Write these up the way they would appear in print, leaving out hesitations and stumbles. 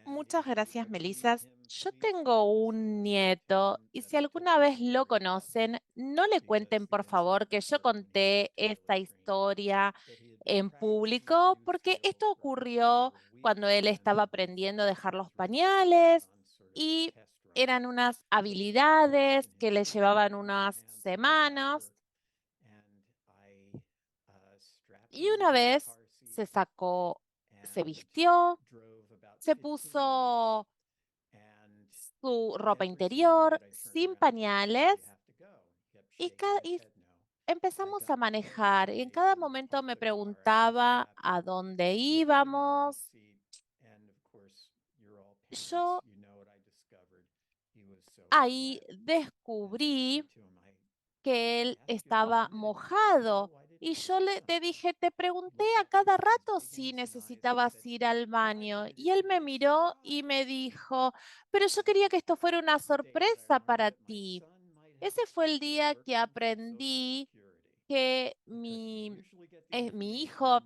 Muchas gracias, Melissa. Yo tengo un nieto y si alguna vez lo conocen, no le cuenten, por favor, que yo conté esta historia en público, porque esto ocurrió cuando él estaba aprendiendo a dejar los pañales y eran unas habilidades que le llevaban unas semanas y una vez se vistió, se puso su ropa interior, sin pañales, y empezamos a manejar. Y en cada momento me preguntaba a dónde íbamos. Yo ahí descubrí que él estaba mojado. Y te dije, te pregunté a cada rato si necesitabas ir al baño. Y él me miró y me dijo, pero yo quería que esto fuera una sorpresa para ti. Ese fue el día que aprendí que mi hijo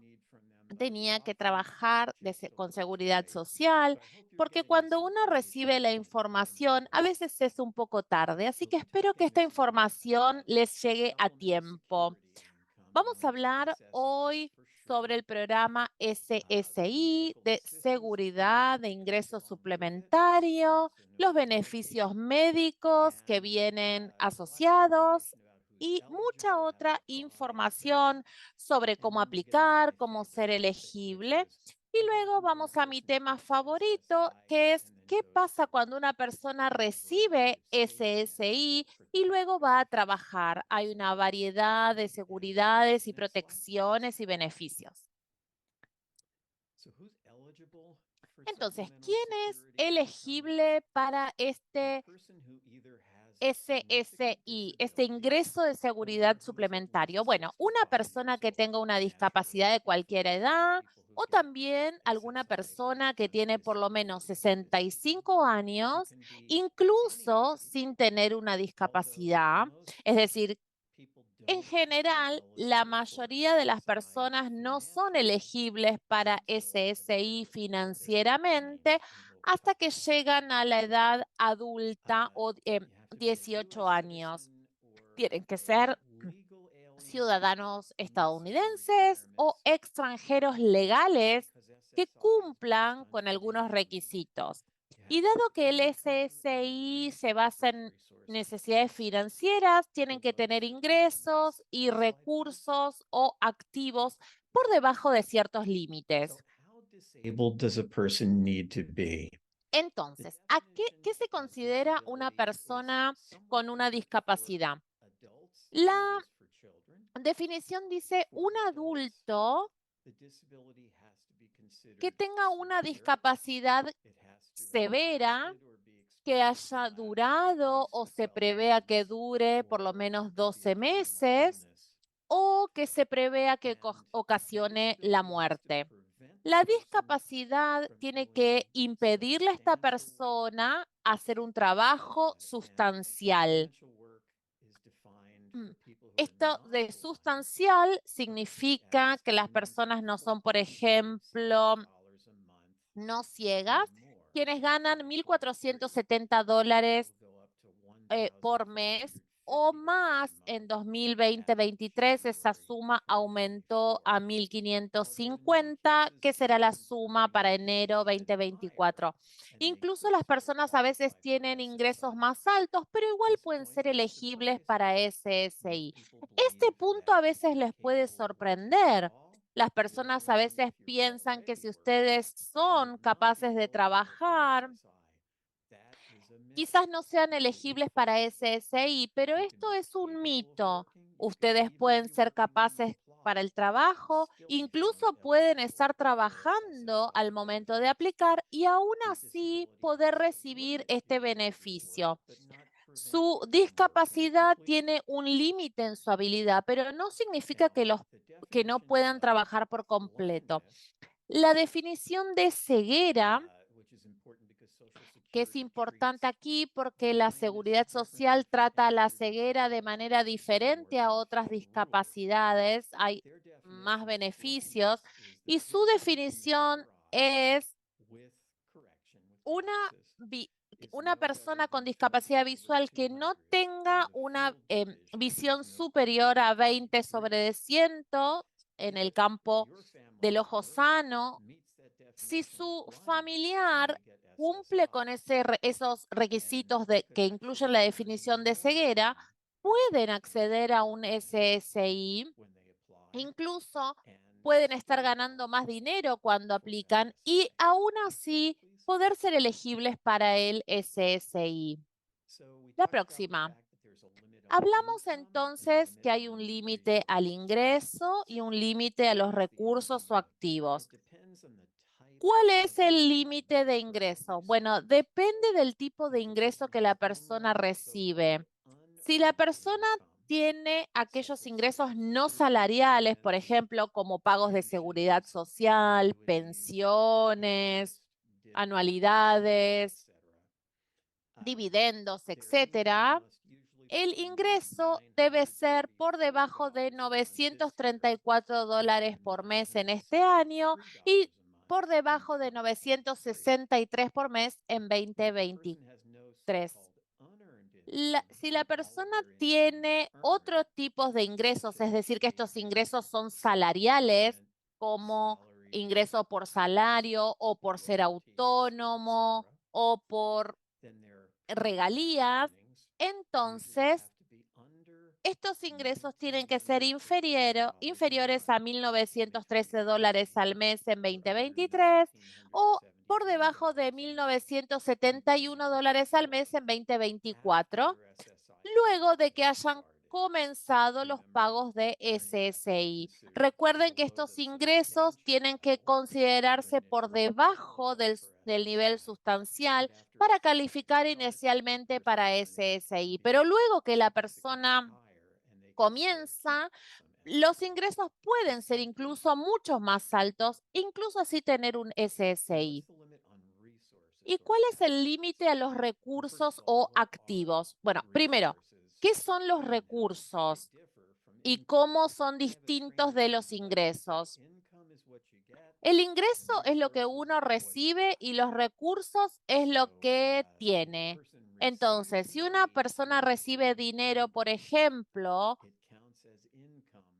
tenía que trabajar con seguridad social, porque cuando uno recibe la información, a veces es un poco tarde, así que espero que esta información les llegue a tiempo. Vamos a hablar hoy sobre el programa SSI de seguridad de ingreso suplementario, los beneficios médicos que vienen asociados y mucha otra información sobre cómo aplicar, cómo ser elegible. Y luego vamos a mi tema favorito, que es qué pasa cuando una persona recibe SSI y luego va a trabajar. Hay una variedad de seguridades y protecciones y beneficios. Entonces, ¿quién es elegible para este SSI, este ingreso de seguridad suplementario? Bueno, una persona que tenga una discapacidad de cualquier edad o también alguna persona que tiene por lo menos 65 años, incluso sin tener una discapacidad. Es decir, en general, la mayoría de las personas no son elegibles para SSI financieramente hasta que llegan a la edad adulta o 18 años. Tienen que ser ciudadanos estadounidenses o extranjeros legales que cumplan con algunos requisitos. Y dado que el SSI se basa en necesidades financieras, tienen que tener ingresos y recursos o activos por debajo de ciertos límites. Disabled does a person need to be? Entonces, ¿qué se considera una persona con una discapacidad? La definición dice un adulto que tenga una discapacidad severa que haya durado o se prevea que dure por lo menos 12 meses o que se prevea que ocasione la muerte. La discapacidad tiene que impedirle a esta persona hacer un trabajo sustancial. Mm. Esto de sustancial significa que las personas no son, por ejemplo, no ciegas, quienes ganan $1,470 por mes o más. En 2020-23 esa suma aumentó a 1,550, que será la suma para enero 2024. Incluso las personas a veces tienen ingresos más altos, pero igual pueden ser elegibles para SSI. Este punto a veces les puede sorprender. Las personas a veces piensan que si ustedes son capaces de trabajar, quizás no sean elegibles para SSI, pero esto es un mito. Ustedes pueden ser capaces para el trabajo, incluso pueden estar trabajando al momento de aplicar y aún así poder recibir este beneficio. Su discapacidad tiene un límite en su habilidad, pero no significa que no puedan trabajar por completo. La definición de ceguera, que es importante aquí porque la seguridad social trata la ceguera de manera diferente a otras discapacidades, hay más beneficios y su definición es una persona con discapacidad visual que no tenga una visión superior a 20/100 en el campo del ojo sano, si su familiar cumple con esos requisitos que incluyen la definición de ceguera, pueden acceder a un SSI. Incluso pueden estar ganando más dinero cuando aplican y aún así poder ser elegibles para el SSI. La próxima. Hablamos entonces que hay un límite al ingreso y un límite a los recursos o activos. ¿Cuál es el límite de ingreso? Bueno, depende del tipo de ingreso que la persona recibe. Si la persona tiene aquellos ingresos no salariales, por ejemplo, como pagos de seguridad social, pensiones, anualidades, dividendos, etcétera, el ingreso debe ser por debajo de $934 por mes en este año y por debajo de 963 por mes en 2023. Si la persona tiene otros tipos de ingresos, es decir, que estos ingresos son salariales, como ingreso por salario o por ser autónomo o por regalías, entonces estos ingresos tienen que ser inferiores a $1.913 al mes en 2023 o por debajo de $1.971 al mes en 2024, luego de que hayan comenzado los pagos de SSI. Recuerden que estos ingresos tienen que considerarse por debajo del nivel sustancial para calificar inicialmente para SSI, pero luego que la persona comienza, los ingresos pueden ser incluso mucho más altos, incluso así tener un SSI. ¿Y cuál es el límite a los recursos o activos? Bueno, primero, ¿qué son los recursos y cómo son distintos de los ingresos? El ingreso es lo que uno recibe y los recursos es lo que tiene. Entonces, si una persona recibe dinero, por ejemplo,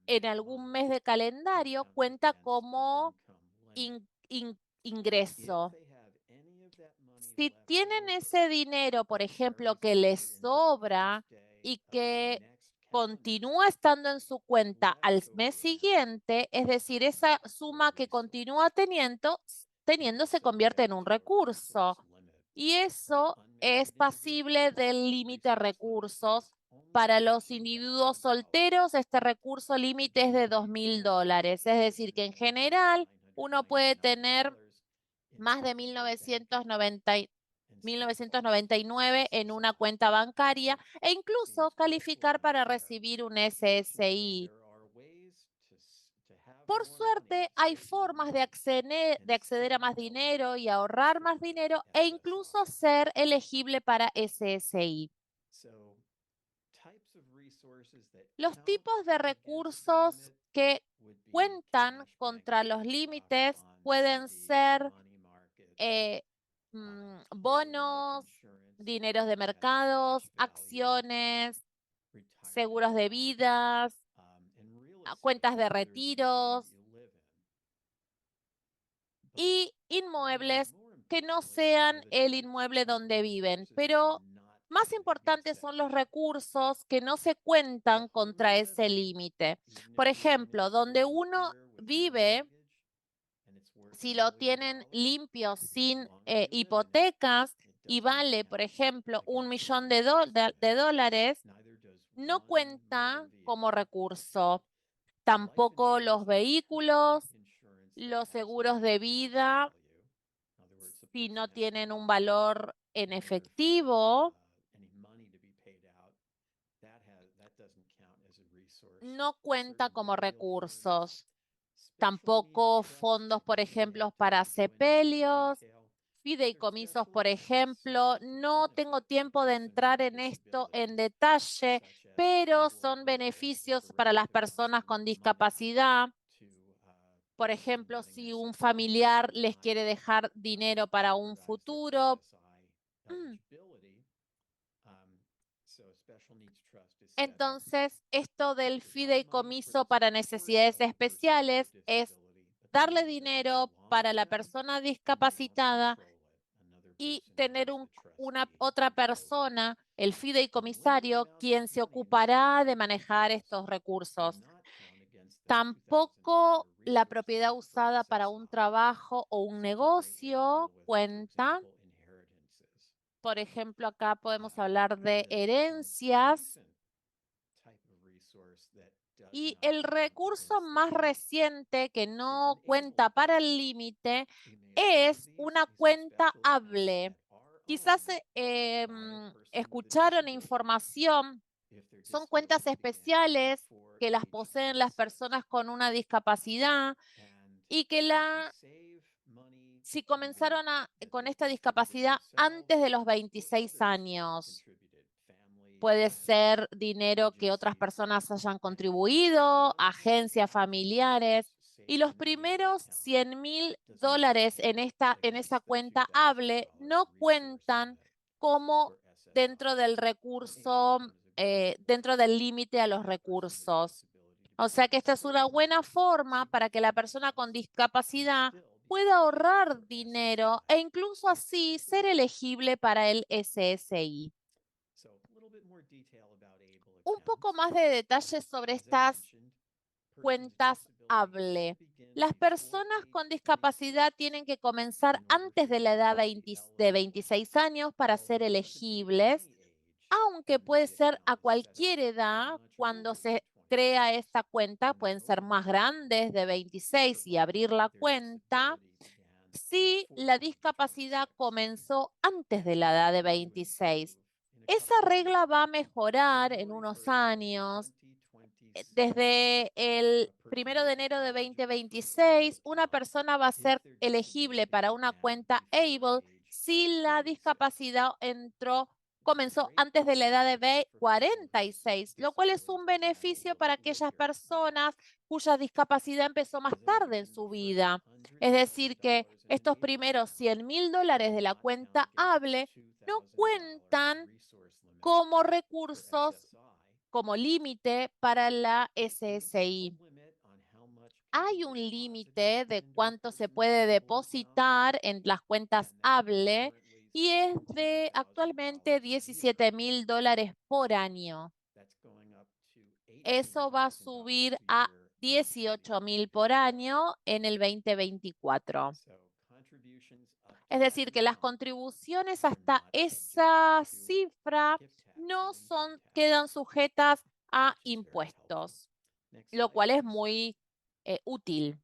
en algún mes de calendario, cuenta como ingreso. Si tienen ese dinero, por ejemplo, que les sobra y que continúa estando en su cuenta al mes siguiente, es decir, esa suma que continúa teniendo se convierte en un recurso. Y eso es pasible del límite de recursos. Para los individuos solteros, este recurso límite es de $2.000. Es decir, que en general uno puede tener más de 1999 en una cuenta bancaria e incluso calificar para recibir un SSI. Por suerte, hay formas de acceder a más dinero y ahorrar más dinero e incluso ser elegible para SSI. Los tipos de recursos que cuentan contra los límites pueden ser bonos, dineros de mercados, acciones, seguros de vidas, cuentas de retiros y inmuebles que no sean el inmueble donde viven, pero más importantes son los recursos que no se cuentan contra ese límite. Por ejemplo, donde uno vive, si lo tienen limpio sin hipotecas y vale, por ejemplo, $1.000.000, no cuenta como recurso. Tampoco los vehículos, los seguros de vida, si no tienen un valor en efectivo, no cuenta como recursos. Tampoco fondos, por ejemplo, para sepelios, fideicomisos, por ejemplo. No tengo tiempo de entrar en esto en detalle, pero son beneficios para las personas con discapacidad Por ejemplo, si un familiar les quiere dejar dinero para un futuro. Entonces, esto del fideicomiso para necesidades especiales es darle dinero para la persona discapacitada y tener una otra persona, el fideicomisario, quien se ocupará de manejar estos recursos. Tampoco la propiedad usada para un trabajo o un negocio cuenta. Por ejemplo, acá podemos hablar de herencias. Y el recurso más reciente que no cuenta para el límite es una cuenta hable. Quizás escucharon información, son cuentas especiales que las poseen las personas con una discapacidad y que si comenzaron con esta discapacidad antes de los 26 años. Puede ser dinero que otras personas hayan contribuido, agencias familiares. Y los primeros $100,000 en esa cuenta hable no cuentan como dentro del recurso, dentro del límite a los recursos. O sea que esta es una buena forma para que la persona con discapacidad pueda ahorrar dinero e incluso así ser elegible para el SSI. Un poco más de detalles sobre estas cuentas hable. Las personas con discapacidad tienen que comenzar antes de la edad de 26 años para ser elegibles, aunque puede ser a cualquier edad cuando se crea esta cuenta, pueden ser más grandes de 26 y abrir la cuenta. Si la discapacidad comenzó antes de la edad de 26. Esa regla va a mejorar en unos años. Desde el 1 de enero de 2026, una persona va a ser elegible para una cuenta ABLE si la discapacidad comenzó antes de la edad de 46, lo cual es un beneficio para aquellas personas cuya discapacidad empezó más tarde en su vida. Es decir, que estos primeros $100,000 de la cuenta hable no cuentan como recursos, como límite para la SSI. Hay un límite de cuánto se puede depositar en las cuentas hable y es de actualmente $17,000 por año. Eso va a subir a 18,000 por año en el 2024. Es decir, que las contribuciones hasta esa cifra no quedan sujetas a impuestos, lo cual es muy útil.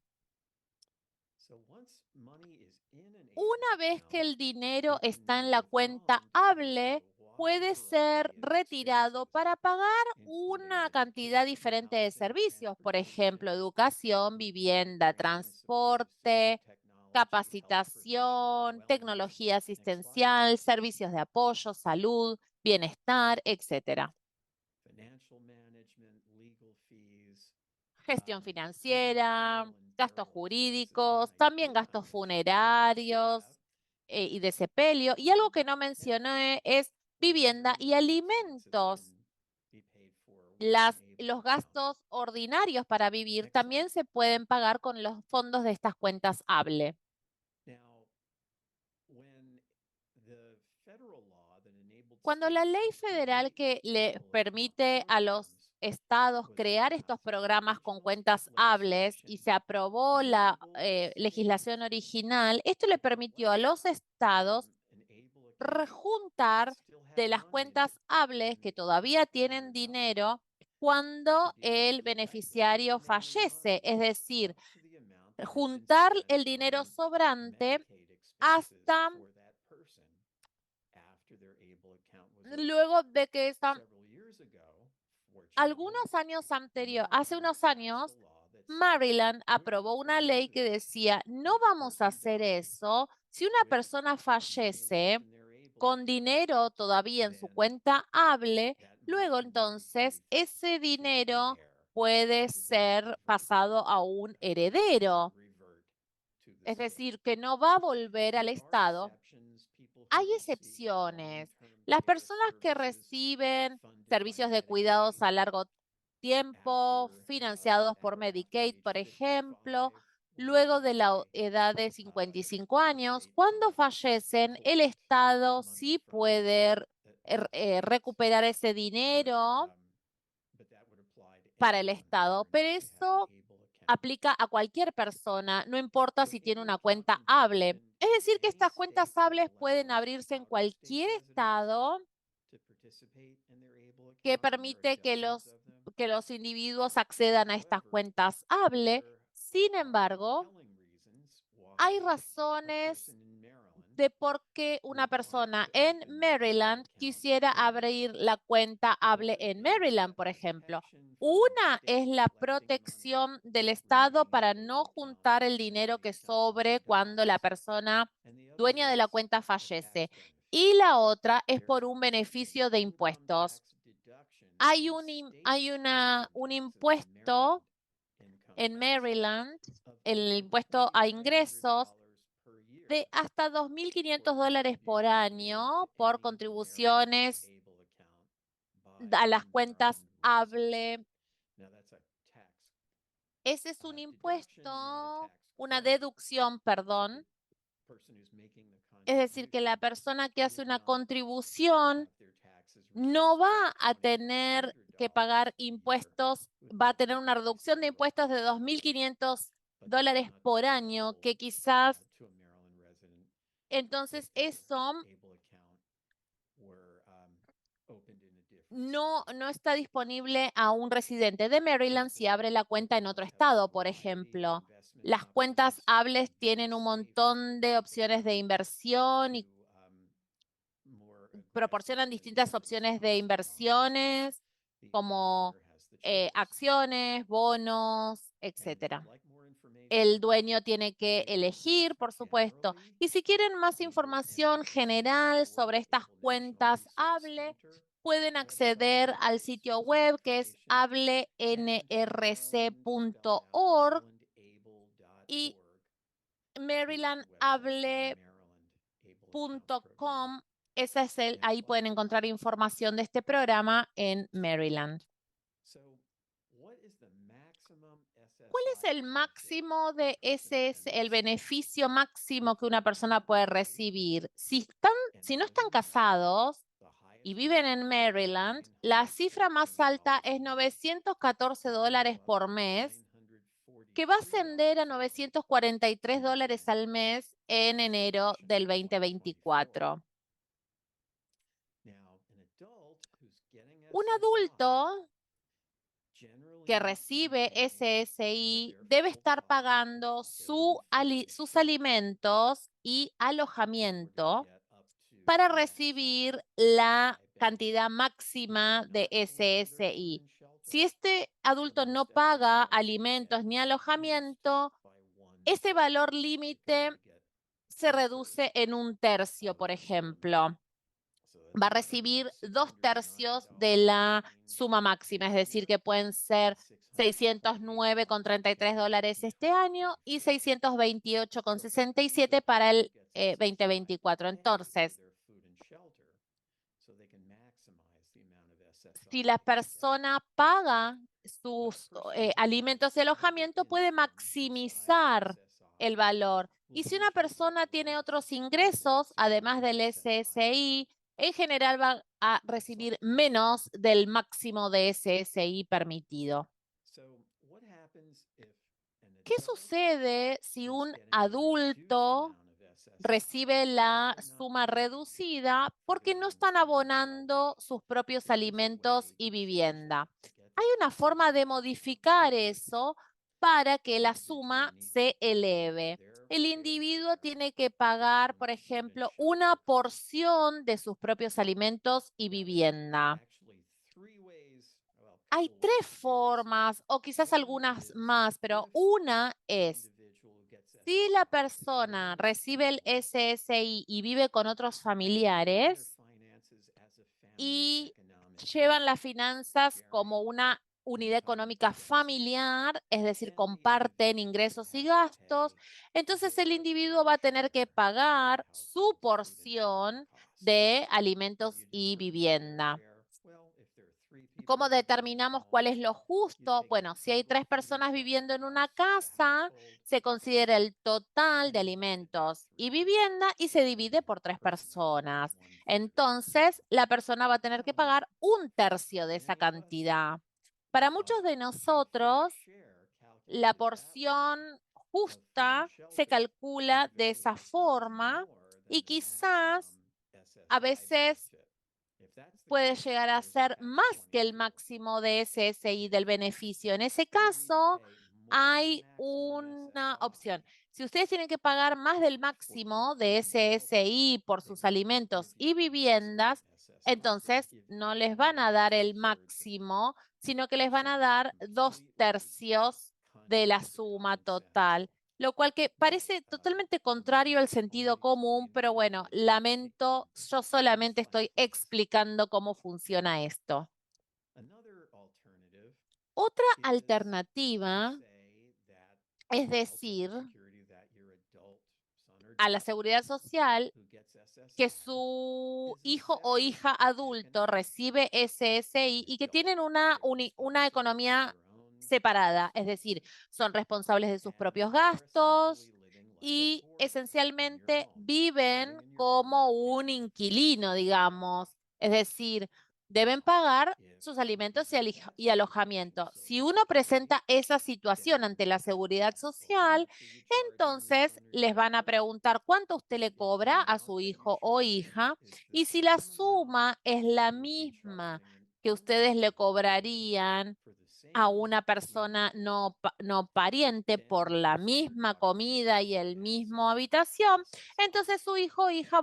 Una vez que el dinero está en la cuenta hable, puede ser retirado para pagar una cantidad diferente de servicios, por ejemplo, educación, vivienda, transporte, capacitación, tecnología asistencial, servicios de apoyo, salud, bienestar, etcétera. Gestión financiera, gastos jurídicos, también gastos funerarios y de sepelio. Y algo que no mencioné es vivienda y alimentos. Los gastos ordinarios para vivir también se pueden pagar con los fondos de estas cuentas hable. Cuando la ley federal que le permite a los estados crear estos programas con cuentas hables y se aprobó la legislación original, esto le permitió a los estados rejuntar de las cuentas hables que todavía tienen dinero cuando el beneficiario fallece, es decir, juntar el dinero sobrante hasta luego de que hace unos años, Maryland aprobó una ley que decía, no vamos a hacer eso si una persona fallece con dinero todavía en su cuenta hable, luego entonces ese dinero puede ser pasado a un heredero. es decir, que no va a volver al Estado. Hay excepciones. Las personas que reciben servicios de cuidados a largo tiempo, financiados por Medicaid, por ejemplo, luego de la edad de 55 años, cuando fallecen, el Estado sí puede recuperar ese dinero para el Estado, pero eso aplica a cualquier persona, no importa si tiene una cuenta hable. Es decir, que estas cuentas hables pueden abrirse en cualquier estado que permite que los individuos accedan a estas cuentas hable. Sin embargo, hay razones de por qué una persona en Maryland quisiera abrir la cuenta hable en Maryland, por ejemplo. Una es la protección del Estado para no juntar el dinero que sobre cuando la persona dueña de la cuenta fallece. Y la otra es por un beneficio de impuestos. Hay un impuesto en Maryland, el impuesto a ingresos, de hasta $2.500 por año por contribuciones a las cuentas hable. Ese es un impuesto, una deducción, perdón. Es decir, que la persona que hace una contribución no va a tener que pagar impuestos, va a tener una reducción de impuestos de $2.500 por año, que quizás entonces eso no está disponible a un residente de Maryland si abre la cuenta en otro estado, por ejemplo. Las cuentas hables tienen un montón de opciones de inversión y proporcionan distintas opciones de inversiones como acciones, bonos, etcétera. El dueño tiene que elegir, por supuesto. Y si quieren más información general sobre estas cuentas Hable, pueden acceder al sitio web que es hablenrc.org y marylandhable.com. Ahí pueden encontrar información de este programa en Maryland. ¿Cuál es el máximo de el beneficio máximo que una persona puede recibir? Si no están casados y viven en Maryland, la cifra más alta es $914 por mes, que va a ascender a $943 al mes en enero del 2024. Un adulto que recibe SSI debe estar pagando sus alimentos y alojamiento para recibir la cantidad máxima de SSI. Si este adulto no paga alimentos ni alojamiento, ese valor límite se reduce en 1/3, por ejemplo. Va a recibir 2/3 de la suma máxima, es decir, que pueden ser $609,33 este año y $628,67 para el 2024. Entonces, si la persona paga sus alimentos y alojamiento, puede maximizar el valor. Y si una persona tiene otros ingresos, además del SSI, en general va a recibir menos del máximo de SSI permitido. ¿Qué sucede si un adulto recibe la suma reducida porque no están abonando sus propios alimentos y vivienda? Hay una forma de modificar eso para que la suma se eleve. El individuo tiene que pagar, por ejemplo, una porción de sus propios alimentos y vivienda. Hay 3 formas, o quizás algunas más, pero una es, si la persona recibe el SSI y vive con otros familiares y llevan las finanzas como una unidad económica familiar, es decir, comparten ingresos y gastos, entonces el individuo va a tener que pagar su porción de alimentos y vivienda. ¿Cómo determinamos cuál es lo justo? Bueno, si hay 3 personas viviendo en una casa, se considera el total de alimentos y vivienda y se divide por 3 personas. Entonces, la persona va a tener que pagar 1/3 de esa cantidad. Para muchos de nosotros, la porción justa se calcula de esa forma y quizás a veces puede llegar a ser más que el máximo de SSI del beneficio. En ese caso, hay una opción. Si ustedes tienen que pagar más del máximo de SSI por sus alimentos y viviendas, entonces no les van a dar el máximo, sino que les van a dar 2/3 de la suma total, lo cual que parece totalmente contrario al sentido común, pero bueno, lamento, yo solamente estoy explicando cómo funciona esto. Otra alternativa es decir a la seguridad social que su hijo o hija adulto recibe SSI y que tienen una economía separada, es decir, son responsables de sus propios gastos y esencialmente viven como un inquilino, digamos, es decir, deben pagar sus alimentos y alojamiento. Si uno presenta esa situación ante la seguridad social, entonces les van a preguntar cuánto usted le cobra a su hijo o hija y si la suma es la misma que ustedes le cobrarían a una persona no pariente por la misma comida y el mismo habitación, entonces su hijo o hija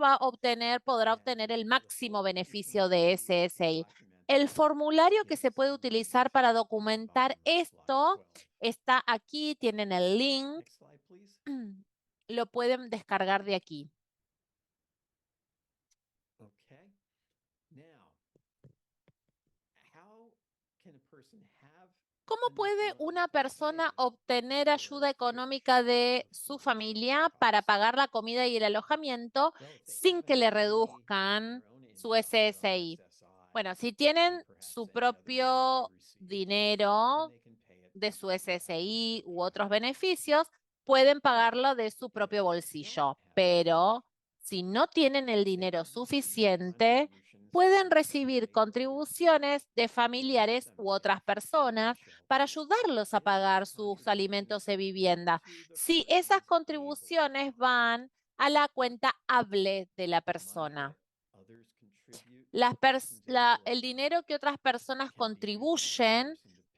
podrá obtener el máximo beneficio de SSI. El formulario que se puede utilizar para documentar esto está aquí, tienen el link, lo pueden descargar de aquí. ¿Cómo puede una persona obtener ayuda económica de su familia para pagar la comida y el alojamiento sin que le reduzcan su SSI? Bueno, si tienen su propio dinero de su SSI u otros beneficios, pueden pagarlo de su propio bolsillo, pero si no tienen el dinero suficiente, pueden recibir contribuciones de familiares u otras personas para ayudarlos a pagar sus alimentos de vivienda. Si esas contribuciones van a la cuenta hable de la persona. El dinero que otras personas contribuyen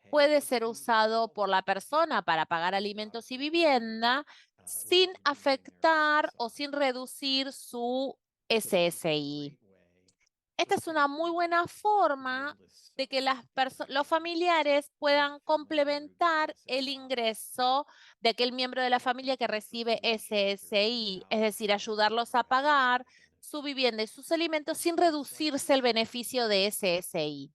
puede ser usado por la persona para pagar alimentos y vivienda sin afectar o sin reducir su SSI. Esta es una muy buena forma de que los familiares puedan complementar el ingreso de aquel miembro de la familia que recibe SSI, es decir, ayudarlos a pagar su vivienda y sus alimentos sin reducirse el beneficio de SSI.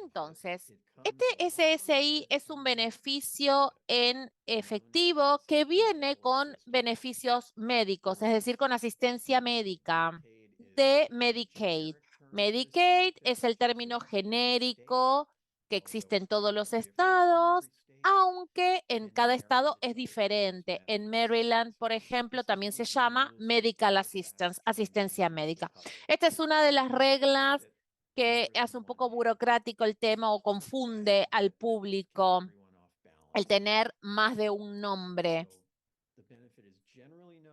Entonces, este SSI es un beneficio en efectivo que viene con beneficios médicos, es decir, con asistencia médica de Medicaid. Medicaid es el término genérico que existe en todos los estados, aunque en cada estado es diferente. En Maryland, por ejemplo, también se llama Medical Assistance, asistencia médica. Esta es una de las reglas que hace un poco burocrático el tema o confunde al público el tener más de un nombre.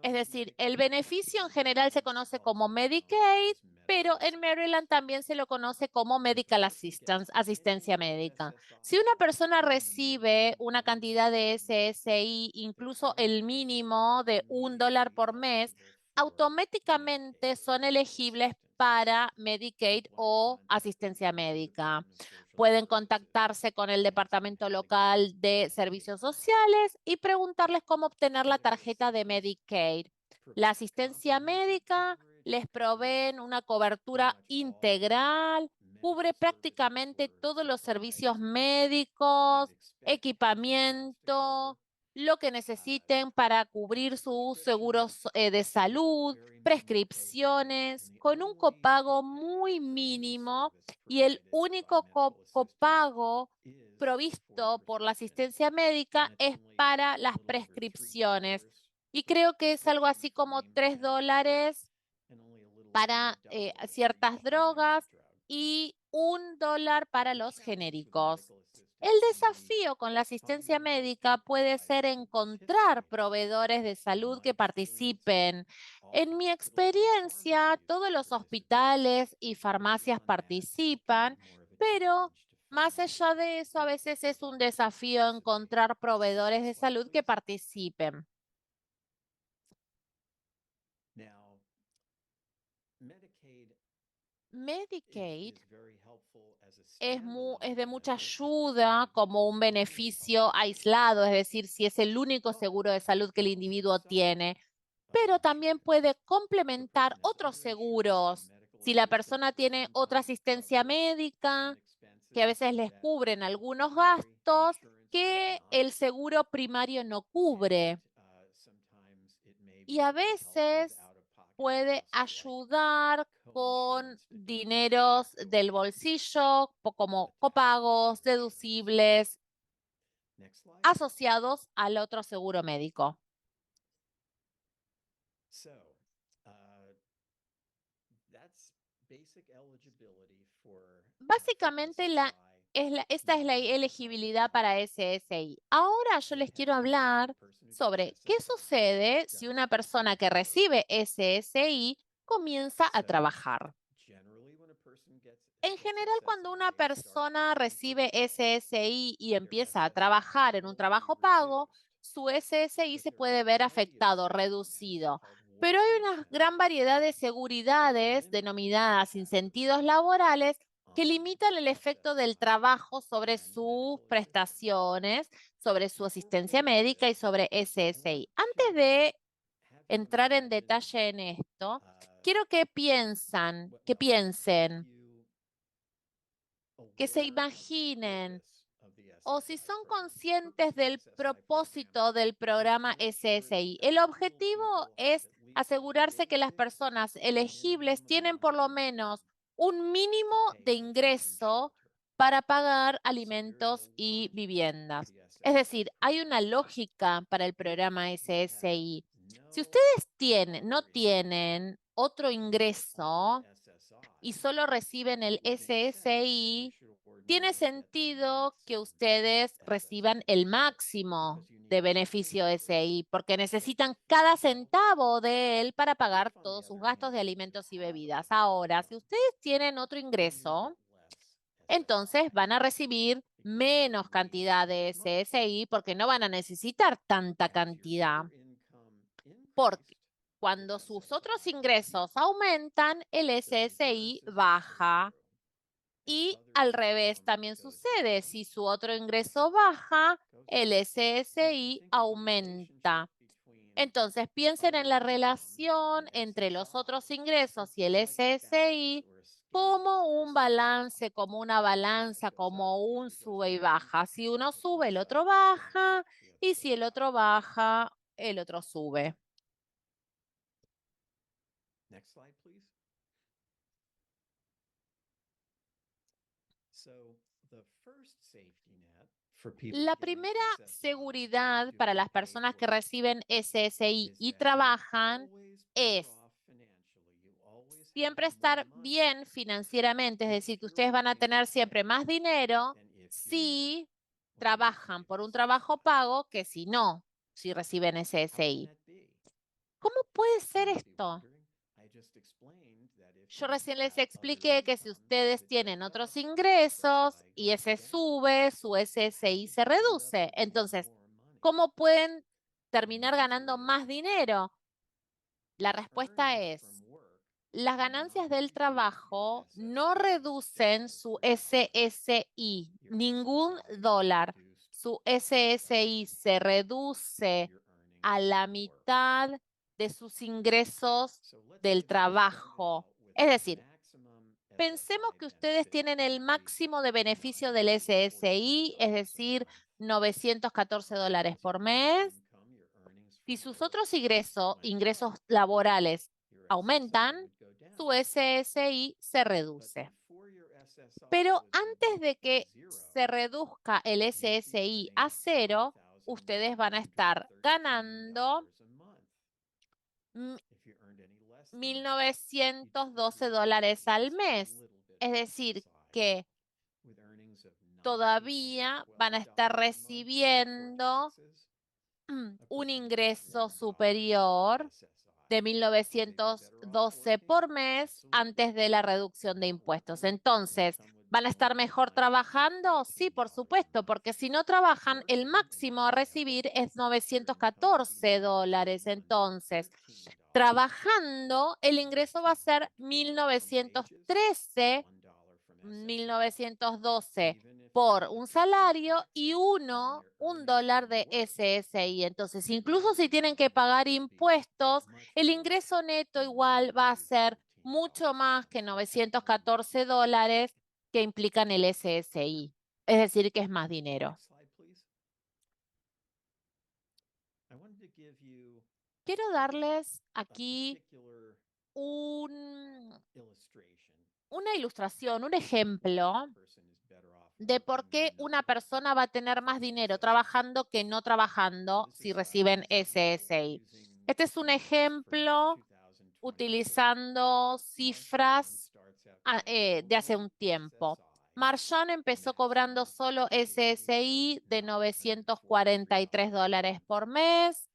Es decir, el beneficio en general se conoce como Medicaid, pero en Maryland también se lo conoce como Medical Assistance, asistencia médica. Si una persona recibe una cantidad de SSI, incluso el mínimo de $1 por mes, automáticamente son elegibles para Medicaid o asistencia médica. Pueden contactarse con el Departamento Local de Servicios Sociales y preguntarles cómo obtener la tarjeta de Medicaid. La asistencia médica les proveen una cobertura integral cubre prácticamente todos los servicios médicos, equipamiento, lo que necesiten para cubrir sus seguros de salud, prescripciones, con un copago muy mínimo y el único copago provisto por la asistencia médica es para las prescripciones. Y creo que es algo así como $3 para ciertas drogas y $1 para los genéricos. El desafío con la asistencia médica puede ser encontrar proveedores de salud que participen. En mi experiencia, todos los hospitales y farmacias participan, pero más allá de eso, a veces es un desafío encontrar proveedores de salud que participen. Medicaid es de mucha ayuda como un beneficio aislado, es decir, si es el único seguro de salud que el individuo tiene, pero también puede complementar otros seguros. Si la persona tiene otra asistencia médica, que a veces les cubren algunos gastos que el seguro primario no cubre. Y a veces puede ayudar con dineros del bolsillo, como copagos, deducibles, asociados al otro seguro médico. Básicamente, esta es la elegibilidad para SSI. Ahora yo les quiero hablar sobre qué sucede si una persona que recibe SSI comienza a trabajar. En general, cuando una persona recibe SSI y empieza a trabajar en un trabajo pago, su SSI se puede ver afectado, reducido. Pero hay una gran variedad de seguridades denominadas incentivos laborales que limitan el efecto del trabajo sobre sus prestaciones, sobre su asistencia médica y sobre SSI. Antes de entrar en detalle en esto, quiero que piensen, que se imaginen o si son conscientes del propósito del programa SSI. El objetivo es asegurarse que las personas elegibles tienen por lo menos un mínimo de ingreso para pagar alimentos y viviendas. Es decir, hay una lógica para el programa SSI. Si ustedes no tienen otro ingreso y solo reciben el SSI, tiene sentido que ustedes reciban el máximo de beneficio SI, porque necesitan cada centavo de él para pagar todos sus gastos de alimentos y bebidas. Ahora, si ustedes tienen otro ingreso, entonces van a recibir menos cantidad de SSI porque no van a necesitar tanta cantidad. Porque cuando sus otros ingresos aumentan, el SSI baja. Y al revés también sucede. Si su otro ingreso baja, el SSI aumenta. Entonces, piensen en la relación entre los otros ingresos y el SSI como un balance, como una balanza, como un sube y baja. Si uno sube, el otro baja, y si el otro baja, el otro sube. La primera seguridad para las personas que reciben SSI y trabajan es siempre estar bien financieramente, es decir, que ustedes van a tener siempre más dinero si trabajan por un trabajo pago que si no, si reciben SSI. ¿Cómo puede ser esto? Yo recién les expliqué que si ustedes tienen otros ingresos y ese sube, su SSI se reduce. Entonces, ¿cómo pueden terminar ganando más dinero? La respuesta es, las ganancias del trabajo no reducen su SSI, ningún dólar. Su SSI se reduce a la mitad de sus ingresos del trabajo. Es decir, Pensemos que ustedes tienen el máximo de beneficio del SSI, es decir, $914 por mes. Si sus otros ingresos laborales aumentan, su SSI se reduce. Pero antes de que se reduzca el SSI a cero, ustedes van a estar ganando $1.912 al mes. Es decir, que todavía van a estar recibiendo un ingreso superior de 1.912 por mes antes de la reducción de impuestos. Entonces, ¿van a estar mejor trabajando? Sí, por supuesto, porque si no trabajan, el máximo a recibir es $914. Entonces, trabajando, el ingreso va a ser 1.913, 1.912 por un salario y un dólar de SSI. Entonces, incluso si tienen que pagar impuestos, el ingreso neto igual va a ser mucho más que $914 que implican el SSI. Es decir, que es más dinero. Quiero darles aquí una ilustración, un ejemplo de por qué una persona va a tener más dinero trabajando que no trabajando si reciben SSI. Este es un ejemplo utilizando cifras de hace un tiempo. Marchand empezó cobrando solo SSI de $943 por mes.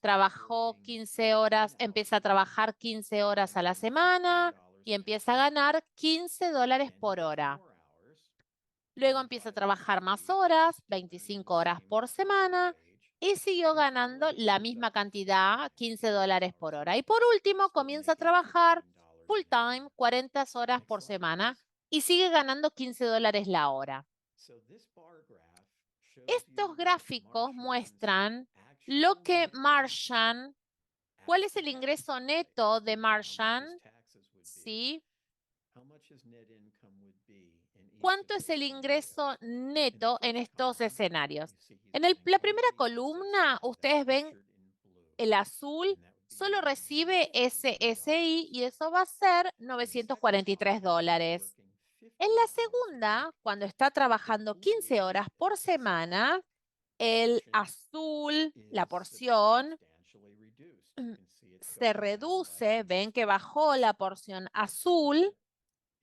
Trabajó 15 horas, empieza a trabajar 15 horas a la semana y empieza a ganar $15 por hora. Luego empieza a trabajar más horas, 25 horas por semana, y siguió ganando la misma cantidad, $15 por hora. Y por último, comienza a trabajar full time, 40 horas por semana, y sigue ganando $15 la hora. Estos gráficos muestran lo que Marchand, cuál es el ingreso neto de Marchand, ¿sí? ¿Cuánto es el ingreso neto en estos escenarios? En la primera columna, ustedes ven el azul, solo recibe SSI y eso va a ser $943. En la segunda, cuando está trabajando 15 horas por semana, el azul, la porción, se reduce, ven que bajó la porción azul,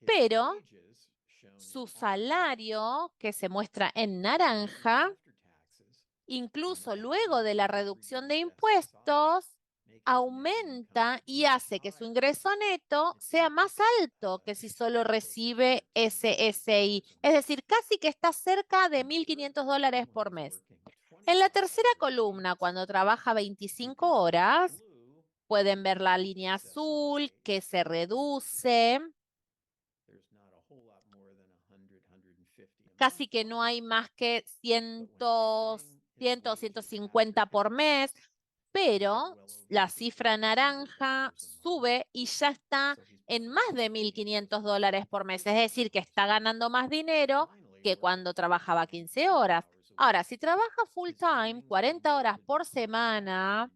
pero su salario, que se muestra en naranja, incluso luego de la reducción de impuestos, aumenta y hace que su ingreso neto sea más alto que si solo recibe SSI. Es decir, casi que está cerca de $1.500 por mes. En la tercera columna, cuando trabaja 25 horas, pueden ver la línea azul que se reduce. Casi que no hay más que 100 o 150 por mes, pero la cifra naranja sube y ya está en más de $1.500 por mes. Es decir, que está ganando más dinero que cuando trabajaba 15 horas. Ahora, si trabaja full time, 40 horas por semana,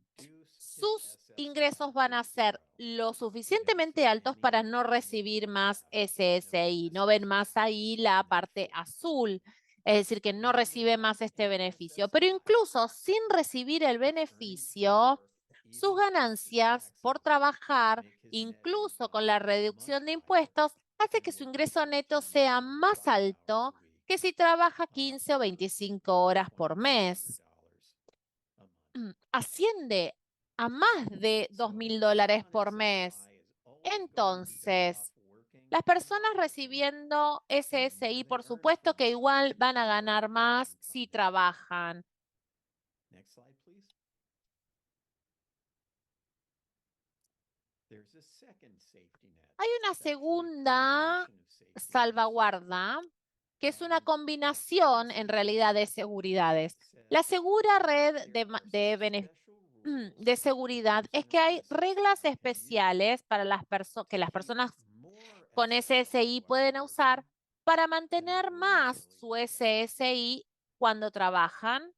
sus ingresos van a ser lo suficientemente altos para no recibir más SSI. No ven más ahí la parte azul, es decir, que no recibe más este beneficio. Pero incluso sin recibir el beneficio, sus ganancias por trabajar, incluso con la reducción de impuestos, hace que su ingreso neto sea más alto que si trabaja 15 o 25 horas por mes. Asciende a más de $2.000 por mes. Entonces, las personas recibiendo SSI, por supuesto que igual van a ganar más si trabajan. Hay una segunda salvaguarda que es una combinación en realidad de seguridades. La segura red de seguridad es que hay reglas especiales para que las personas con SSI pueden usar para mantener más su SSI cuando trabajan.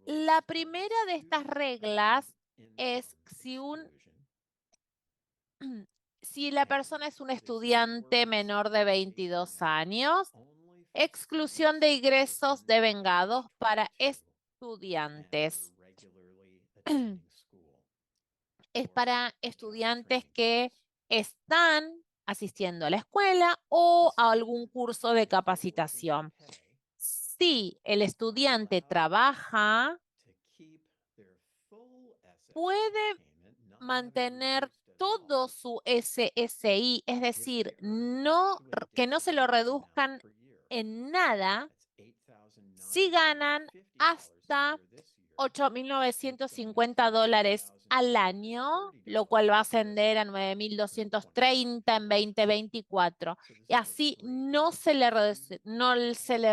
La primera de estas reglas es si la persona es un estudiante menor de 22 años, exclusión de ingresos de vengados para estudiantes. Es para estudiantes que están asistiendo a la escuela o a algún curso de capacitación. Si el estudiante trabaja, puede mantener todo su SSI, es decir, que no se lo reduzcan en nada si ganan hasta $8.950 al año, lo cual va a ascender a 9.230 en 2024. Y así no se le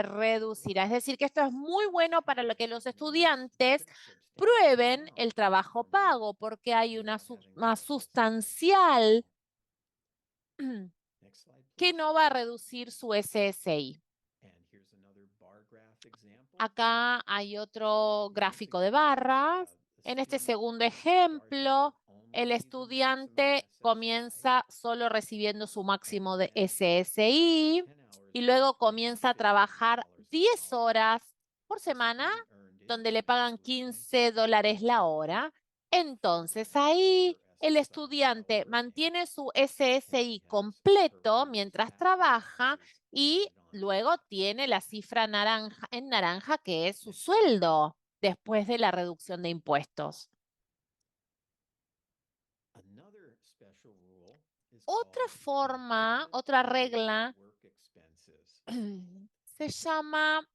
reducirá. Es decir, que esto es muy bueno para lo que los estudiantes prueben el trabajo pago, porque hay una suma sustancial que no va a reducir su SSI. Acá hay otro gráfico de barras. En este segundo ejemplo, el estudiante comienza solo recibiendo su máximo de SSI y luego comienza a trabajar 10 horas por semana, donde le pagan $15 la hora. Entonces ahí el estudiante mantiene su SSI completo mientras trabaja y luego tiene la cifra en naranja, que es su sueldo después de la reducción de impuestos. Otra forma, otra regla se llama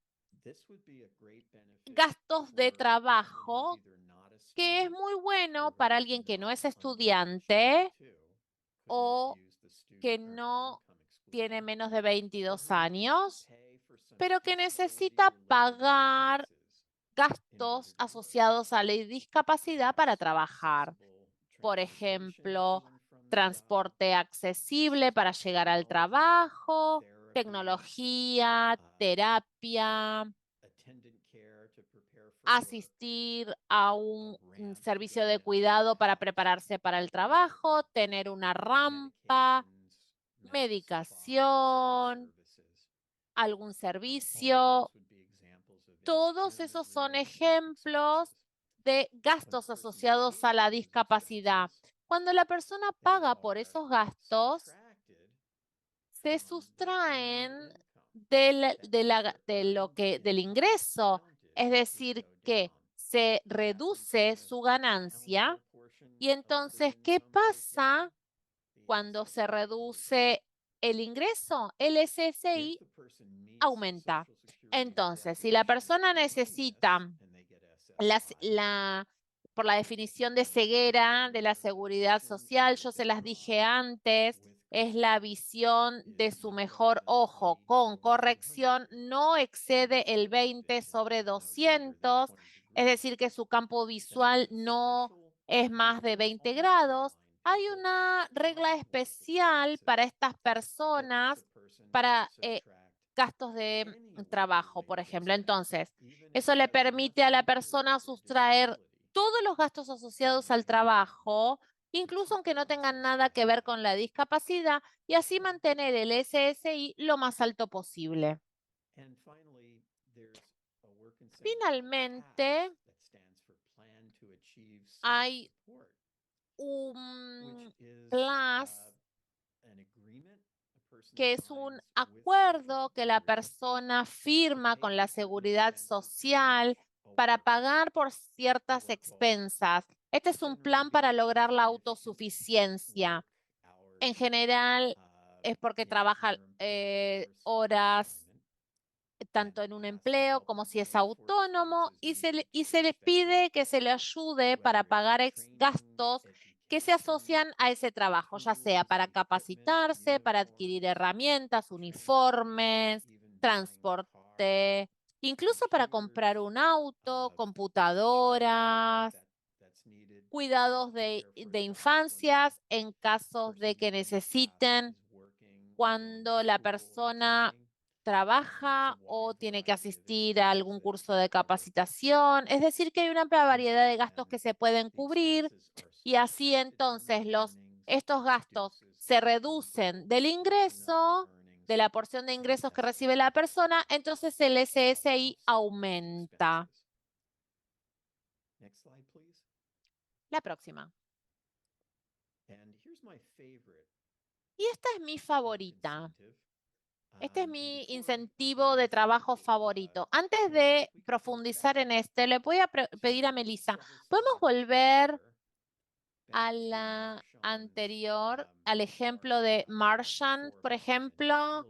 gastos de trabajo, que es muy bueno para alguien que no es estudiante o que no tiene menos de 22 años, pero que necesita pagar gastos asociados a la discapacidad para trabajar. Por ejemplo, transporte accesible para llegar al trabajo, tecnología, terapia, asistir a un servicio de cuidado para prepararse para el trabajo, tener una rampa, medicación, algún servicio. Todos esos son ejemplos de gastos asociados a la discapacidad. Cuando la persona paga por esos gastos, se sustraen del ingreso, es decir, que se reduce su ganancia. Y entonces, ¿qué pasa cuando se reduce el ingreso? El SSI aumenta. Entonces, si la persona necesita por la definición de ceguera de la seguridad social, yo se las dije antes, es la visión de su mejor ojo con corrección, no excede el 20/200, es decir, que su campo visual no es más de 20 grados. Hay una regla especial para estas personas, para gastos de trabajo, por ejemplo. Entonces, eso le permite a la persona sustraer todos los gastos asociados al trabajo, incluso aunque no tengan nada que ver con la discapacidad, y así mantener el SSI lo más alto posible. Finalmente, hay un PLAS, que es un acuerdo que la persona firma con la seguridad social para pagar por ciertas expensas. Este es un plan para lograr la autosuficiencia. En general es porque trabaja horas tanto en un empleo como si es autónomo y se les pide que se le ayude para pagar gastos que se asocian a ese trabajo, ya sea para capacitarse, para adquirir herramientas, uniformes, transporte, incluso para comprar un auto, computadoras. cuidados de infancias en casos de que necesiten, cuando la persona trabaja o tiene que asistir a algún curso de capacitación. Es decir, que hay una amplia variedad de gastos que se pueden cubrir y así entonces estos gastos se reducen del ingreso, de la porción de ingresos que recibe la persona, entonces el SSI aumenta. La próxima. Y esta es mi favorita. Este es mi incentivo de trabajo favorito. Antes de profundizar en este, le voy a pedir a Melissa, ¿podemos volver a la anterior, al ejemplo de Marchand, por ejemplo,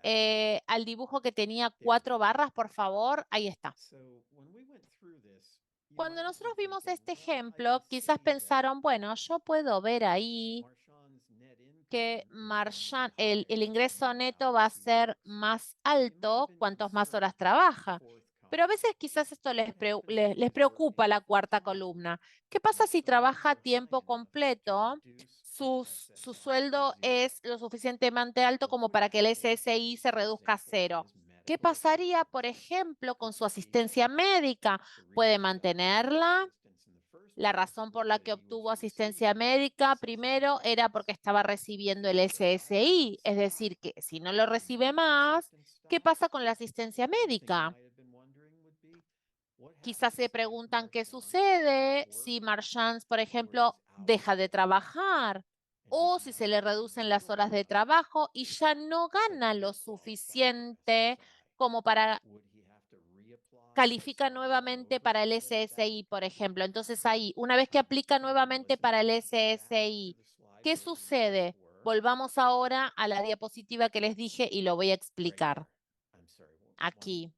al dibujo que tenía 4 barras, por favor? Ahí está. Cuando nosotros vimos este ejemplo, quizás pensaron, bueno, yo puedo ver ahí que Marchand, el ingreso neto va a ser más alto cuantos más horas trabaja. Pero a veces quizás esto les preocupa la cuarta columna. ¿Qué pasa si trabaja a tiempo completo? Su sueldo es lo suficientemente alto como para que el SSI se reduzca a 0. ¿Qué pasaría, por ejemplo, con su asistencia médica? ¿Puede mantenerla? La razón por la que obtuvo asistencia médica primero era porque estaba recibiendo el SSI, es decir, que si no lo recibe más, ¿qué pasa con la asistencia médica? Quizás se preguntan qué sucede si Marchand, por ejemplo, deja de trabajar o si se le reducen las horas de trabajo y ya no gana lo suficiente como para califica nuevamente para el SSI, por ejemplo. Entonces ahí, una vez que aplica nuevamente para el SSI, ¿qué sucede? Volvamos ahora a la diapositiva que les dije y lo voy a explicar. Aquí.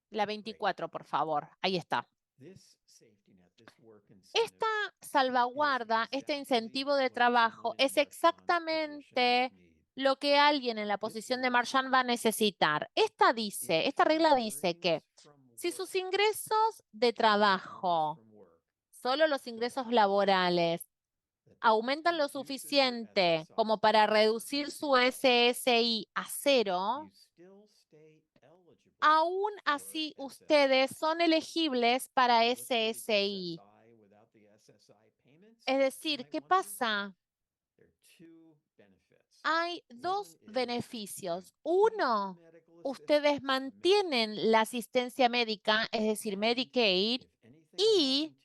La 24, por favor. Ahí está. Esta salvaguarda, este incentivo de trabajo es exactamente lo que alguien en la posición de Marchand va a necesitar. Esta regla dice que si sus ingresos de trabajo, solo los ingresos laborales, aumentan lo suficiente como para reducir su SSI a 0, aún así ustedes son elegibles para SSI. Es decir, ¿qué pasa? Hay 2 beneficios. Uno, ustedes mantienen la asistencia médica, es decir, Medicaid, y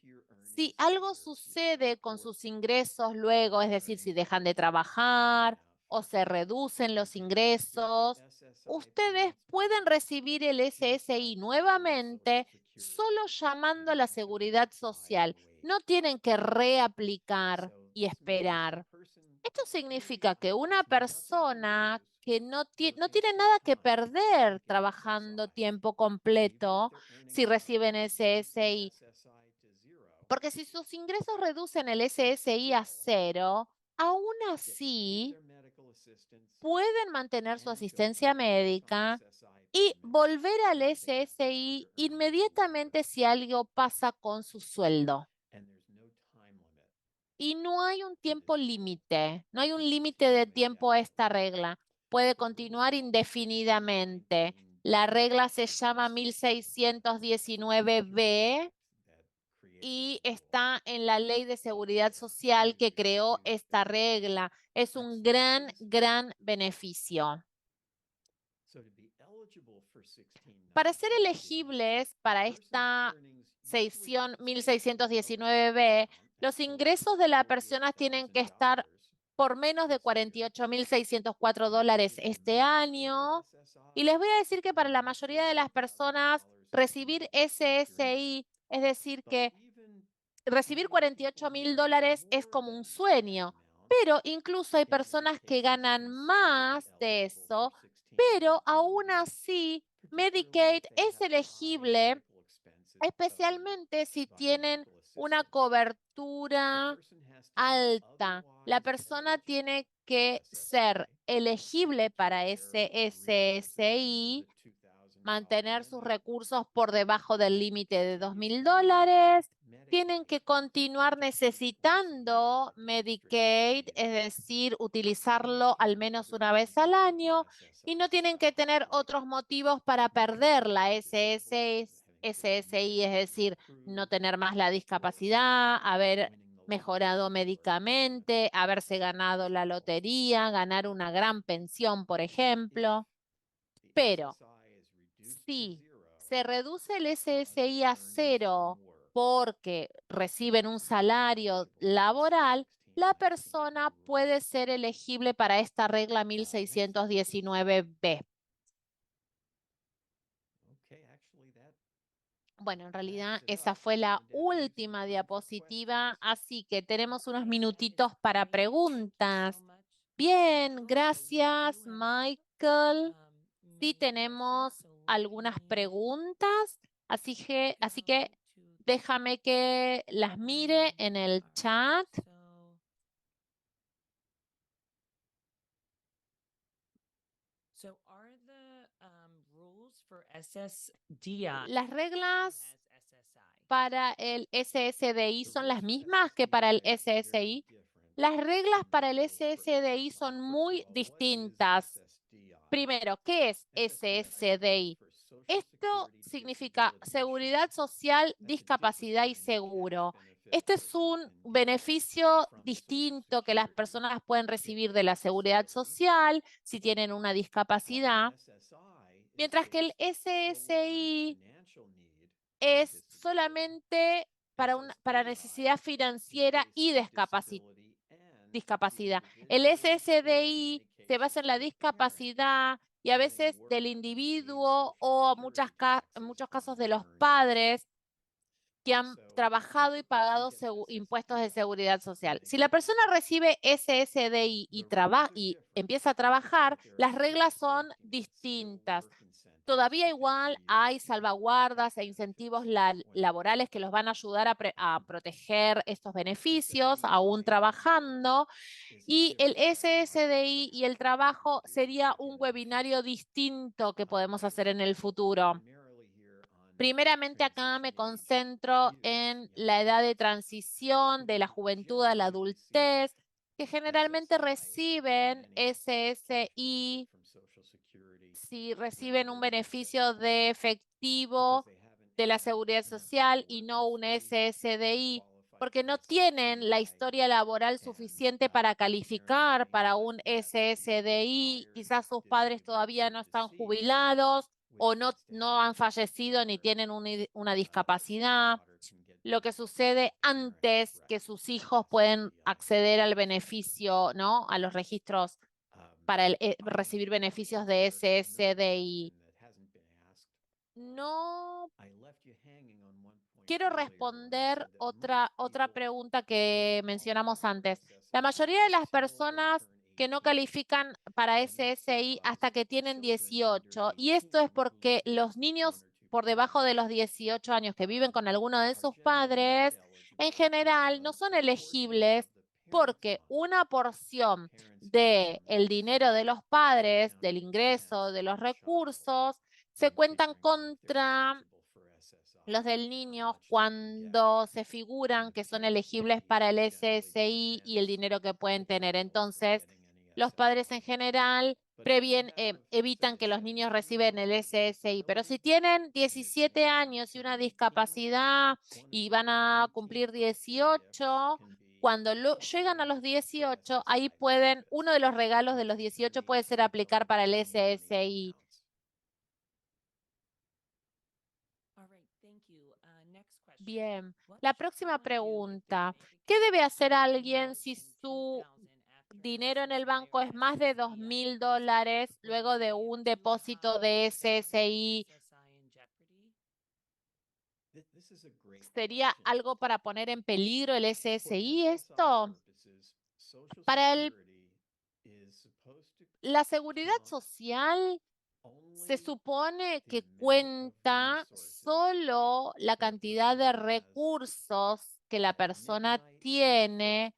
si algo sucede con sus ingresos luego, es decir, si dejan de trabajar o se reducen los ingresos, ustedes pueden recibir el SSI nuevamente solo llamando a la seguridad social. No tienen que reaplicar y esperar. Esto significa que una persona que no tiene nada que perder trabajando tiempo completo si reciben SSI, porque si sus ingresos reducen el SSI a 0, aún así pueden mantener su asistencia médica y volver al SSI inmediatamente si algo pasa con su sueldo. Y no hay un tiempo límite, no hay un límite de tiempo a esta regla. Puede continuar indefinidamente. La regla se llama 1619B y está en la Ley de Seguridad Social que creó esta regla. Es un gran, gran beneficio. Para ser elegibles para esta sección 1619B, los ingresos de la persona tienen que estar por menos de $48,604 este año. Y les voy a decir que para la mayoría de las personas recibir SSI, es decir, que recibir $48,000 es como un sueño, pero incluso hay personas que ganan más de eso, pero aún así Medicaid es elegible, especialmente si tienen una cobertura alta. La persona tiene que ser elegible para ese SSI, mantener sus recursos por debajo del límite de $2,000 tienen que continuar necesitando Medicaid, es decir, utilizarlo al menos una vez al año, y no tienen que tener otros motivos para perder la SSI, es decir, no tener más la discapacidad, haber mejorado médicamente, haberse ganado la lotería, ganar una gran pensión, por ejemplo. Pero si se reduce el SSI a cero porque reciben un salario laboral, la persona puede ser elegible para esta regla 1619B. Bueno, en realidad esa fue la última diapositiva, así que tenemos unos minutitos para preguntas. Bien, gracias, Michael. Sí, tenemos algunas preguntas, así que déjame que las mire en el chat. So are the rules for SSDI Las reglas as SSI? para el SSDI son las mismas que para el SSI. Las reglas para el SSDI son muy distintas. Primero, ¿qué es SSDI? Esto significa Seguridad Social, Discapacidad y Seguro. Este es un beneficio distinto que las personas pueden recibir de la seguridad social si tienen una discapacidad, mientras que el SSI es solamente para necesidad financiera y discapacidad. El SSDI se basa en la discapacidad y a veces del individuo o en muchos casos de los padres que han trabajado y pagado impuestos de seguridad social. Si la persona recibe SSDI y empieza a trabajar, las reglas son distintas. Todavía igual hay salvaguardas e incentivos laborales que los van a ayudar a proteger estos beneficios, aún trabajando. Y el SSDI y el trabajo sería un webinario distinto que podemos hacer en el futuro. Primeramente acá me concentro en la edad de transición de la juventud a la adultez, que generalmente reciben SSI si reciben un beneficio de efectivo de la seguridad social y no un SSDI, porque no tienen la historia laboral suficiente para calificar para un SSDI. Quizás sus padres todavía no están jubilados o no han fallecido ni tienen una discapacidad. Lo que sucede antes que sus hijos pueden acceder al beneficio, ¿no? A los registros para recibir beneficios de SSDI. No quiero responder otra pregunta que mencionamos antes. La mayoría de las personas que no califican para SSI hasta que tienen 18, y esto es porque los niños por debajo de los 18 años que viven con alguno de sus padres, en general no son elegibles porque una porción del dinero de los padres, del ingreso, de los recursos, se cuentan contra los del niño cuando se figuran que son elegibles para el SSI y el dinero que pueden tener. Entonces, los padres en general evitan que los niños reciben el SSI, pero si tienen 17 años y una discapacidad y van a cumplir 18, cuando llegan a los 18, ahí uno de los regalos de los 18 puede ser aplicar para el SSI. Bien, la próxima pregunta. ¿Qué debe hacer alguien si su dinero en el banco es más de $2,000 luego de un depósito de SSI? ¿Sería algo para poner en peligro el SSI esto? Para la seguridad social se supone que cuenta solo la cantidad de recursos que la persona tiene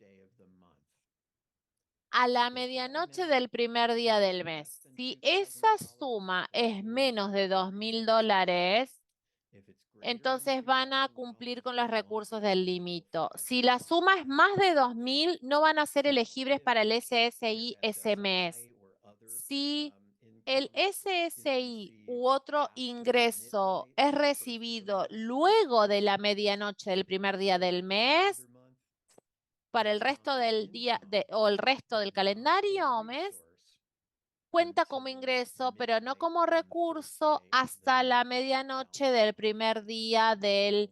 a la medianoche del primer día del mes. Si esa suma es menos de $2,000, entonces van a cumplir con los recursos del límite. Si la suma es más de 2.000, no van a ser elegibles para el SSI ese mes. Si el SSI u otro ingreso es recibido luego de la medianoche del primer día del mes, para el resto del día o el resto del calendario o mes, cuenta como ingreso, pero no como recurso hasta la medianoche del primer día del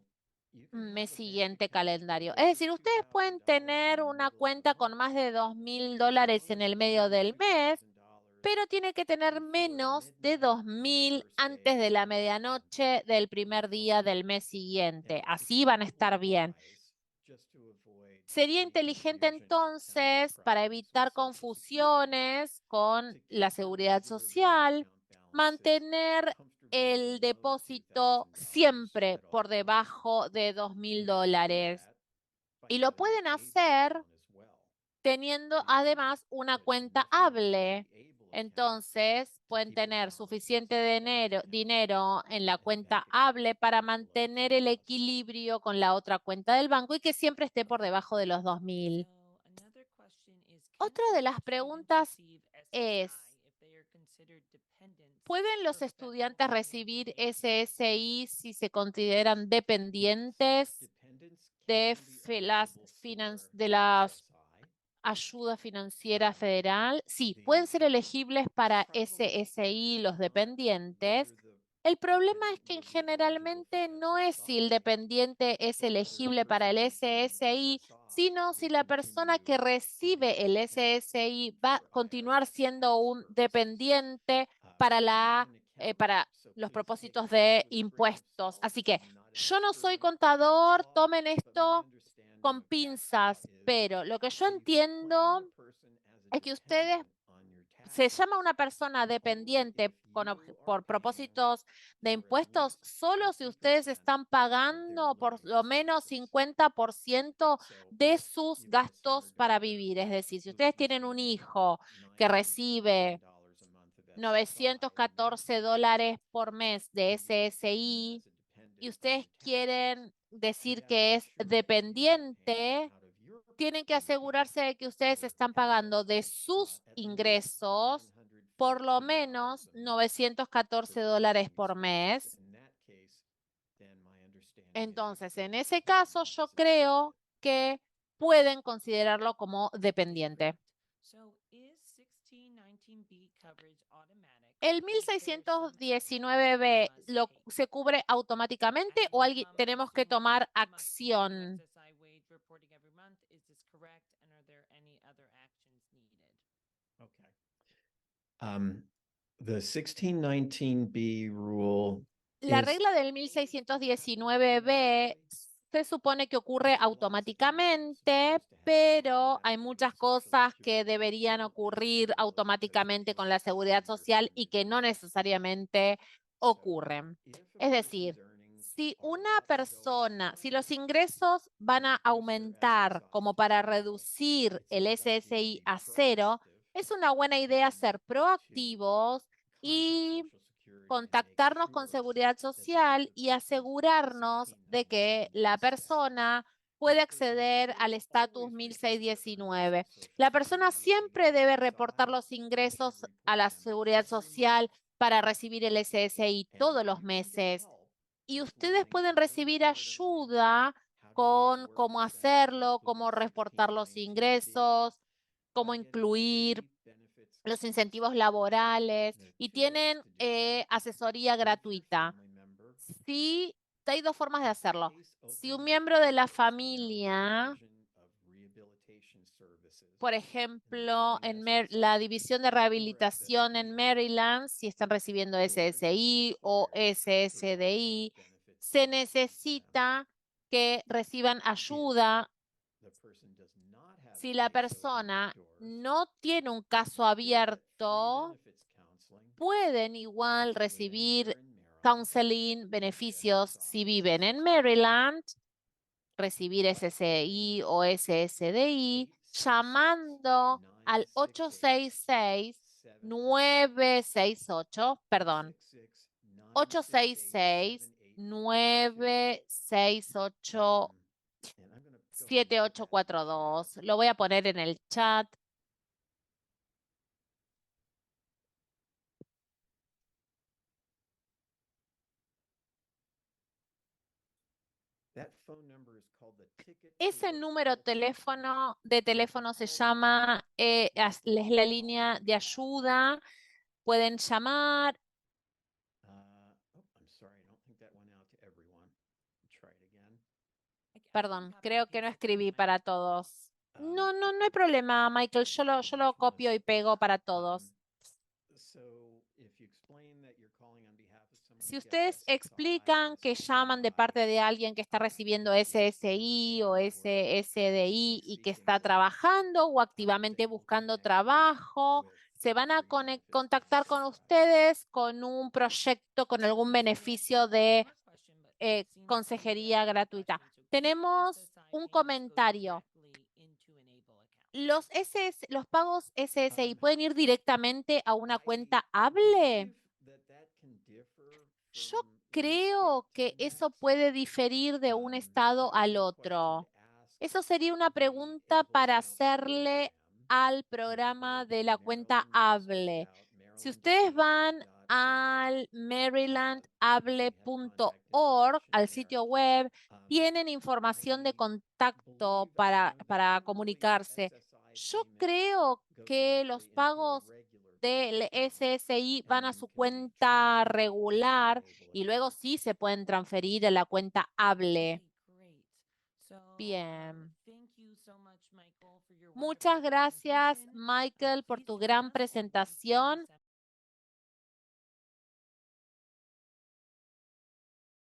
mes siguiente calendario. Es decir, ustedes pueden tener una cuenta con más de $2.000 en el medio del mes, pero tiene que tener menos de 2.000 antes de la medianoche del primer día del mes siguiente. Así van a estar bien. Sería inteligente entonces, para evitar confusiones con la seguridad social, mantener el depósito siempre por debajo de $2.000. Y lo pueden hacer teniendo además una cuenta hable. Entonces, pueden tener suficiente dinero en la cuenta hable para mantener el equilibrio con la otra cuenta del banco y que siempre esté por debajo de los 2.000. Otra de las preguntas es, ¿pueden los estudiantes recibir SSI si se consideran dependientes de la ayuda financiera federal? Sí, pueden ser elegibles para SSI los dependientes. El problema es que generalmente no es si el dependiente es elegible para el SSI, sino si la persona que recibe el SSI va a continuar siendo un dependiente para para los propósitos de impuestos. Así que yo no soy contador, tomen esto con pinzas, pero lo que yo entiendo es que ustedes se llama una persona dependiente por propósitos de impuestos solo si ustedes están pagando por lo menos 50% de sus gastos para vivir. Es decir, si ustedes tienen un hijo que recibe $914 por mes de SSI y ustedes quieren decir que es dependiente, tienen que asegurarse de que ustedes están pagando de sus ingresos por lo menos $914 por mes. Entonces, en ese caso, yo creo que pueden considerarlo como dependiente. ¿El 1619B se cubre automáticamente o tenemos que tomar acción? The 1619B rule La is regla del 1619B se supone que ocurre automáticamente, pero hay muchas cosas que deberían ocurrir automáticamente con la seguridad social y que no necesariamente ocurren. Es decir, si una persona, si los ingresos van a aumentar como para reducir el SSI a cero, es una buena idea ser proactivos y contactarnos con Seguridad Social y asegurarnos de que la persona puede acceder al estatus 1619. La persona siempre debe reportar los ingresos a la Seguridad Social para recibir el SSI todos los meses. Y ustedes pueden recibir ayuda con cómo hacerlo, cómo reportar los ingresos, cómo incluir los incentivos laborales y tienen asesoría gratuita. Sí, hay dos formas de hacerlo. Si un miembro de la familia, por ejemplo, en la división de rehabilitación en Maryland, si están recibiendo SSI o SSDI, se necesita que reciban ayuda. Si la persona no tiene un caso abierto, pueden igual recibir counseling, beneficios si viven en Maryland, recibir SSI o SSDI, llamando al 866-968, perdón, 866 968 7842. Lo voy a poner en el chat. Ese número de teléfono se llama, es la línea de ayuda. Pueden llamar. Perdón, creo que no escribí para todos. No hay problema, Michael. Yo lo copio y pego para todos. Si ustedes explican que llaman de parte de alguien que está recibiendo SSI o SSDI y que está trabajando o activamente buscando trabajo, se van a contactar con ustedes con un proyecto, con algún beneficio de consejería gratuita. Tenemos un comentario. ¿Los pagos SSI pueden ir directamente a una cuenta Hable? Yo creo que eso puede diferir de un estado al otro. Eso sería una pregunta para hacerle al programa de la cuenta Hable. Si ustedes van al marylandhable.org, al sitio web, tienen información de contacto para comunicarse. Yo creo que los pagos del SSI van a su cuenta regular y luego sí se pueden transferir a la cuenta Hable. Bien. Muchas gracias, Michael, por tu gran presentación.